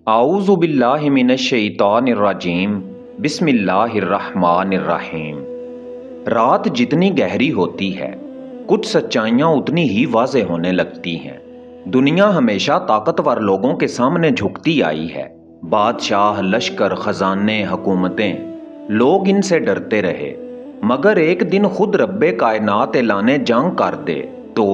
اعوذ باللہ من الشیطان الرجیم بسم اللہ الرحمن الرحیم۔ رات جتنی گہری ہوتی ہے کچھ سچائیاں اتنی ہی واضح ہونے لگتی ہیں۔ دنیا ہمیشہ طاقتور لوگوں کے سامنے جھکتی آئی ہے۔ بادشاہ، لشکر، خزانے، حکومتیں، لوگ ان سے ڈرتے رہے، مگر ایک دن خود رب کائنات اعلان جنگ کر دے تو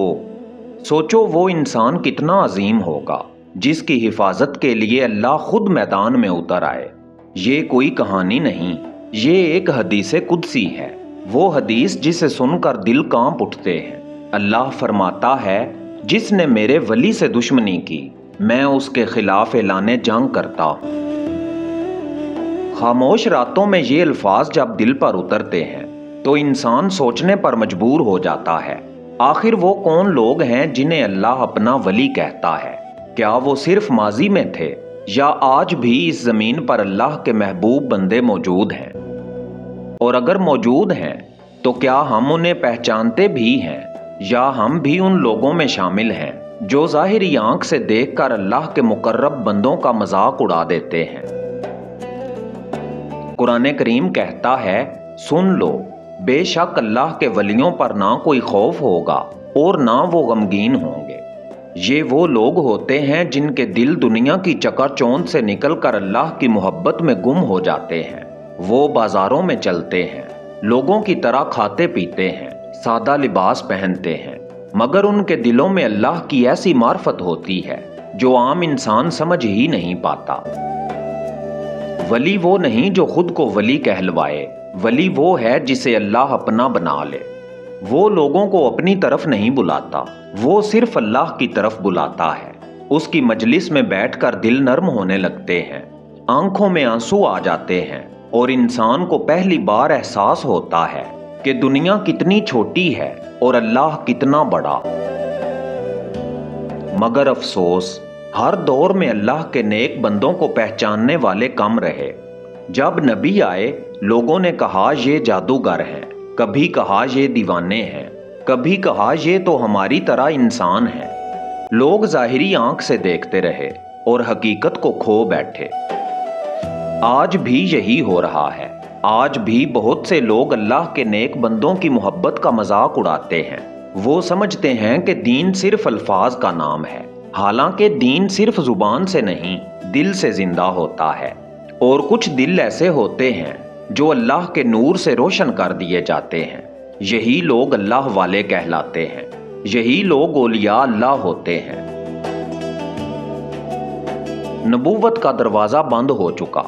سوچو وہ انسان کتنا عظیم ہوگا جس کی حفاظت کے لیے اللہ خود میدان میں اتر آئے۔ یہ کوئی کہانی نہیں، یہ ایک حدیث قدسی ہے، وہ حدیث جسے سن کر دل کانپ اٹھتے ہیں۔ اللہ فرماتا ہے، جس نے میرے ولی سے دشمنی کی میں اس کے خلاف اعلان جنگ کرتا ہوں۔ خاموش راتوں میں یہ الفاظ جب دل پر اترتے ہیں تو انسان سوچنے پر مجبور ہو جاتا ہے، آخر وہ کون لوگ ہیں جنہیں اللہ اپنا ولی کہتا ہے؟ کیا وہ صرف ماضی میں تھے یا آج بھی اس زمین پر اللہ کے محبوب بندے موجود ہیں؟ اور اگر موجود ہیں تو کیا ہم انہیں پہچانتے بھی ہیں یا ہم بھی ان لوگوں میں شامل ہیں جو ظاہری آنکھ سے دیکھ کر اللہ کے مقرب بندوں کا مذاق اڑا دیتے ہیں؟ قرآن کریم کہتا ہے، سن لو، بے شک اللہ کے ولیوں پر نہ کوئی خوف ہوگا اور نہ وہ غمگین ہوں گے۔ یہ وہ لوگ ہوتے ہیں جن کے دل دنیا کی چکا چوند سے نکل کر اللہ کی محبت میں گم ہو جاتے ہیں۔ وہ بازاروں میں چلتے ہیں، لوگوں کی طرح کھاتے پیتے ہیں، سادہ لباس پہنتے ہیں، مگر ان کے دلوں میں اللہ کی ایسی معرفت ہوتی ہے جو عام انسان سمجھ ہی نہیں پاتا۔ ولی وہ نہیں جو خود کو ولی کہلوائے، ولی وہ ہے جسے اللہ اپنا بنا لے۔ وہ لوگوں کو اپنی طرف نہیں بلاتا، وہ صرف اللہ کی طرف بلاتا ہے۔ اس کی مجلس میں بیٹھ کر دل نرم ہونے لگتے ہیں، آنکھوں میں آنسو آ جاتے ہیں اور انسان کو پہلی بار احساس ہوتا ہے کہ دنیا کتنی چھوٹی ہے اور اللہ کتنا بڑا۔ مگر افسوس، ہر دور میں اللہ کے نیک بندوں کو پہچاننے والے کم رہے۔ جب نبی آئے، لوگوں نے کہا یہ جادوگر ہیں، کبھی کہا یہ دیوانے ہیں، کبھی کہا یہ تو ہماری طرح انسان ہیں۔ لوگ ظاہری آنکھ سے دیکھتے رہے اور حقیقت کو کھو بیٹھے۔ آج بھی یہی ہو رہا ہے۔ آج بھی بہت سے لوگ اللہ کے نیک بندوں کی محبت کا مذاق اڑاتے ہیں۔ وہ سمجھتے ہیں کہ دین صرف الفاظ کا نام ہے، حالانکہ دین صرف زبان سے نہیں، دل سے زندہ ہوتا ہے۔ اور کچھ دل ایسے ہوتے ہیں جو اللہ کے نور سے روشن کر دیے جاتے ہیں۔ یہی لوگ اللہ والے کہلاتے ہیں، یہی لوگ اولیاء اللہ ہوتے ہیں۔ نبوت کا دروازہ بند ہو چکا۔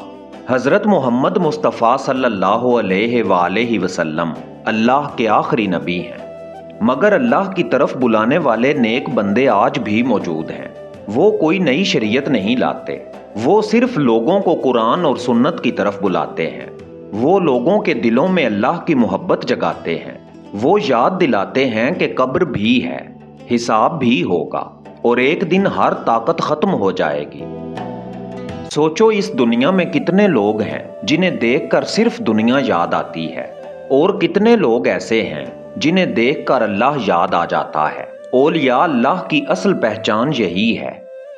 حضرت محمد مصطفیٰ صلی اللہ علیہ وآلہ وسلم اللہ کے آخری نبی ہیں، مگر اللہ کی طرف بلانے والے نیک بندے آج بھی موجود ہیں۔ وہ کوئی نئی شریعت نہیں لاتے، وہ صرف لوگوں کو قرآن اور سنت کی طرف بلاتے ہیں۔ وہ لوگوں کے دلوں میں اللہ کی محبت جگاتے ہیں۔ وہ یاد دلاتے ہیں کہ قبر بھی ہے، حساب بھی ہوگا اور ایک دن ہر طاقت ختم ہو جائے گی۔ سوچو اس دنیا میں کتنے لوگ ہیں جنہیں دیکھ کر صرف دنیا یاد آتی ہے، اور کتنے لوگ ایسے ہیں جنہیں دیکھ کر اللہ یاد آ جاتا ہے۔ اولیاء اللہ کی اصل پہچان یہی ہے،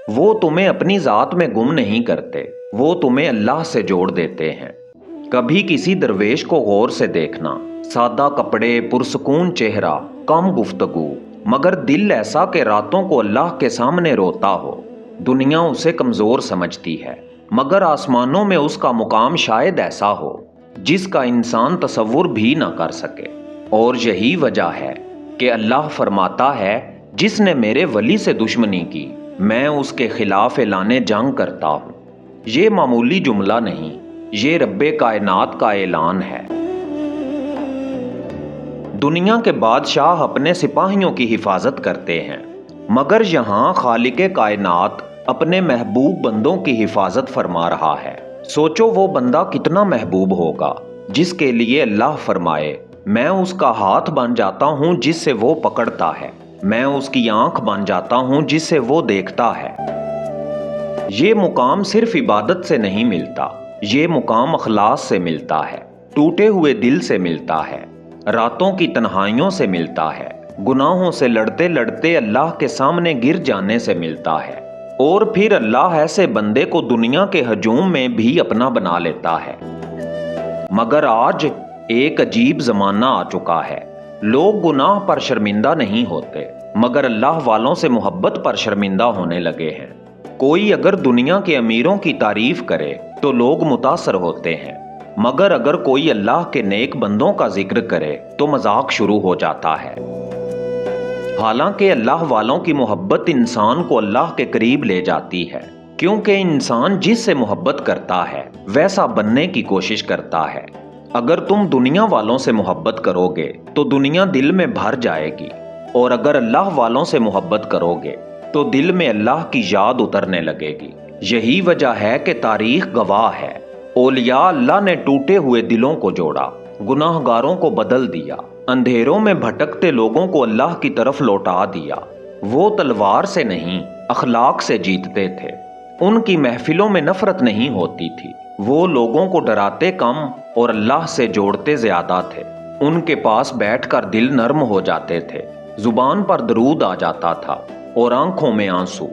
وہ تمہیں اپنی ذات میں گم نہیں کرتے، وہ تمہیں اللہ سے جوڑ دیتے ہیں۔ کبھی کسی درویش کو غور سے دیکھنا، سادہ کپڑے، پرسکون چہرہ، کم گفتگو، مگر دل ایسا کہ راتوں کو اللہ کے سامنے روتا ہو۔ دنیا اسے کمزور سمجھتی ہے، مگر آسمانوں میں اس کا مقام شاید ایسا ہو جس کا انسان تصور بھی نہ کر سکے۔ اور یہی وجہ ہے کہ اللہ فرماتا ہے، جس نے میرے ولی سے دشمنی کی میں اس کے خلاف اعلان جنگ کرتا ہوں۔ یہ معمولی جملہ نہیں، یہ رب کائنات کا اعلان ہے۔ دنیا کے بادشاہ اپنے سپاہیوں کی حفاظت کرتے ہیں، مگر یہاں خالق کائنات اپنے محبوب بندوں کی حفاظت فرما رہا ہے۔ سوچو وہ بندہ کتنا محبوب ہوگا جس کے لیے اللہ فرمائے، میں اس کا ہاتھ بن جاتا ہوں جس سے وہ پکڑتا ہے، میں اس کی آنکھ بن جاتا ہوں جس سے وہ دیکھتا ہے۔ یہ مقام صرف عبادت سے نہیں ملتا، یہ مقام اخلاص سے ملتا ہے، ٹوٹے ہوئے دل سے ملتا ہے، راتوں کی تنہائیوں سے ملتا ہے، گناہوں سے لڑتے لڑتے اللہ کے سامنے گر جانے سے ملتا ہے۔ اور پھر اللہ ایسے بندے کو دنیا کے ہجوم میں بھی اپنا بنا لیتا ہے۔ مگر آج ایک عجیب زمانہ آ چکا ہے۔ لوگ گناہ پر شرمندہ نہیں ہوتے، مگر اللہ والوں سے محبت پر شرمندہ ہونے لگے ہیں۔ کوئی اگر دنیا کے امیروں کی تعریف کرے تو لوگ متاثر ہوتے ہیں، مگر اگر کوئی اللہ کے نیک بندوں کا ذکر کرے تو مذاق شروع ہو جاتا ہے۔ حالانکہ اللہ والوں کی محبت انسان کو اللہ کے قریب لے جاتی ہے، کیونکہ انسان جس سے محبت کرتا ہے ویسا بننے کی کوشش کرتا ہے۔ اگر تم دنیا والوں سے محبت کرو گے تو دنیا دل میں بھر جائے گی، اور اگر اللہ والوں سے محبت کرو گے تو دل میں اللہ کی یاد اترنے لگے گی۔ یہی وجہ ہے کہ تاریخ گواہ ہے، اولیاء اللہ نے ٹوٹے ہوئے دلوں کو جوڑا، گناہ گاروں کو بدل دیا، اندھیروں میں بھٹکتے لوگوں کو اللہ کی طرف لوٹا دیا۔ وہ تلوار سے نہیں، اخلاق سے جیتتے تھے۔ ان کی محفلوں میں نفرت نہیں ہوتی تھی۔ وہ لوگوں کو ڈراتے کم اور اللہ سے جوڑتے زیادہ تھے۔ ان کے پاس بیٹھ کر دل نرم ہو جاتے تھے، زبان پر درود آ جاتا تھا اور آنکھوں میں آنسو۔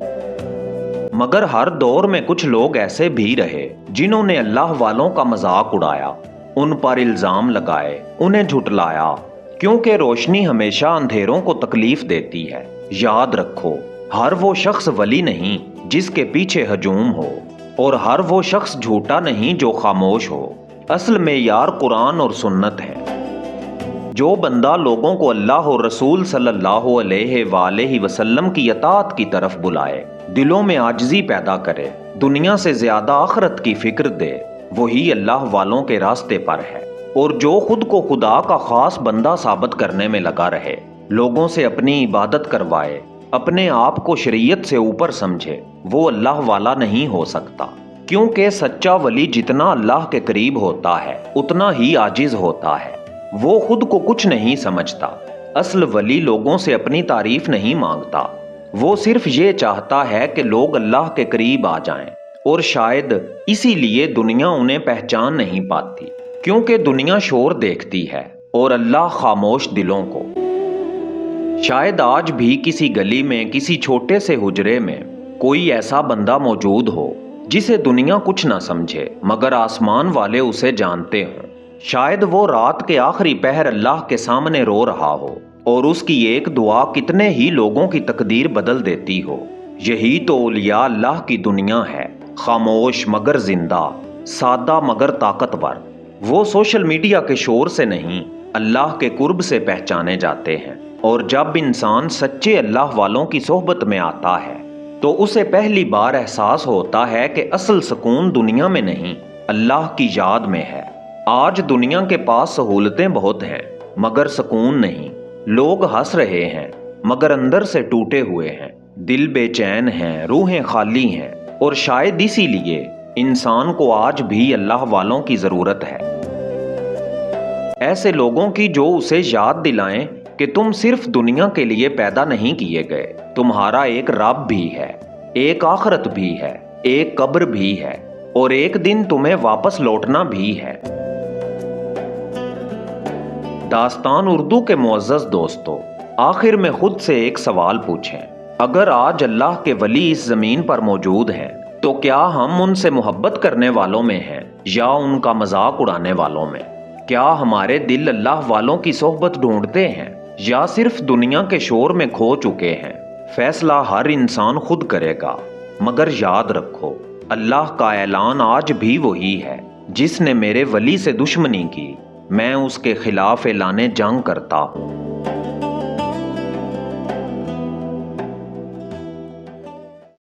مگر ہر دور میں کچھ لوگ ایسے بھی رہے جنہوں نے اللہ والوں کا مذاق اڑایا، ان پر الزام لگائے، انہیں جھٹلایا، کیونکہ روشنی ہمیشہ اندھیروں کو تکلیف دیتی ہے۔ یاد رکھو، ہر وہ شخص ولی نہیں جس کے پیچھے ہجوم ہو، اور ہر وہ شخص جھوٹا نہیں جو خاموش ہو۔ اصل معیار قرآن اور سنت ہے۔ جو بندہ لوگوں کو اللہ اور رسول صلی اللہ علیہ وآلہ وسلم کی اطاعت کی طرف بلائے، دلوں میں عاجزی پیدا کرے، دنیا سے زیادہ آخرت کی فکر دے، وہی اللہ والوں کے راستے پر ہے۔ اور جو خود کو خدا کا خاص بندہ ثابت کرنے میں لگا رہے، لوگوں سے اپنی عبادت کروائے، اپنے آپ کو شریعت سے اوپر سمجھے، وہ اللہ والا نہیں ہو سکتا، کیونکہ سچا ولی جتنا اللہ کے قریب ہوتا ہے اتنا ہی عاجز ہوتا ہے۔ وہ خود کو کچھ نہیں سمجھتا۔ اصل ولی لوگوں سے اپنی تعریف نہیں مانگتا، وہ صرف یہ چاہتا ہے کہ لوگ اللہ کے قریب آ جائیں، اور شاید اسی لیے دنیا انہیں پہچان نہیں پاتی، کیونکہ دنیا شور دیکھتی ہے اور اللہ خاموش دلوں کو۔ شاید آج بھی کسی گلی میں، کسی چھوٹے سے حجرے میں کوئی ایسا بندہ موجود ہو جسے دنیا کچھ نہ سمجھے، مگر آسمان والے اسے جانتے ہوں۔ شاید وہ رات کے آخری پہر اللہ کے سامنے رو رہا ہو، اور اس کی ایک دعا کتنے ہی لوگوں کی تقدیر بدل دیتی ہو۔ یہی تو اولیاء اللہ کی دنیا ہے، خاموش مگر زندہ، سادہ مگر طاقتور۔ وہ سوشل میڈیا کے شور سے نہیں، اللہ کے قرب سے پہچانے جاتے ہیں۔ اور جب انسان سچے اللہ والوں کی صحبت میں آتا ہے تو اسے پہلی بار احساس ہوتا ہے کہ اصل سکون دنیا میں نہیں، اللہ کی یاد میں ہے۔ آج دنیا کے پاس سہولتیں بہت ہیں مگر سکون نہیں۔ لوگ ہنس رہے ہیں مگر اندر سے ٹوٹے ہوئے ہیں، دل بے چین ہیں، روحیں خالی ہیں، اور شاید اسی لیے انسان کو آج بھی اللہ والوں کی ضرورت ہے۔ ایسے لوگوں کی جو اسے یاد دلائیں کہ تم صرف دنیا کے لیے پیدا نہیں کیے گئے، تمہارا ایک رب بھی ہے، ایک آخرت بھی ہے، ایک قبر بھی ہے، اور ایک دن تمہیں واپس لوٹنا بھی ہے۔ داستان اردو کے معزز دوستو، آخر میں خود سے ایک سوال پوچھیں، اگر آج اللہ کے ولی اس زمین پر موجود ہیں تو کیا ہم ان سے محبت کرنے والوں میں ہیں یا ان کا مذاق اڑانے والوں میں؟ کیا ہمارے دل اللہ والوں کی صحبت ڈھونڈتے ہیں یا صرف دنیا کے شور میں کھو چکے ہیں؟ فیصلہ ہر انسان خود کرے گا، مگر یاد رکھو، اللہ کا اعلان آج بھی وہی ہے، جس نے میرے ولی سے دشمنی کی، میں اس کے خلاف اعلان جنگ کرتا ہوں۔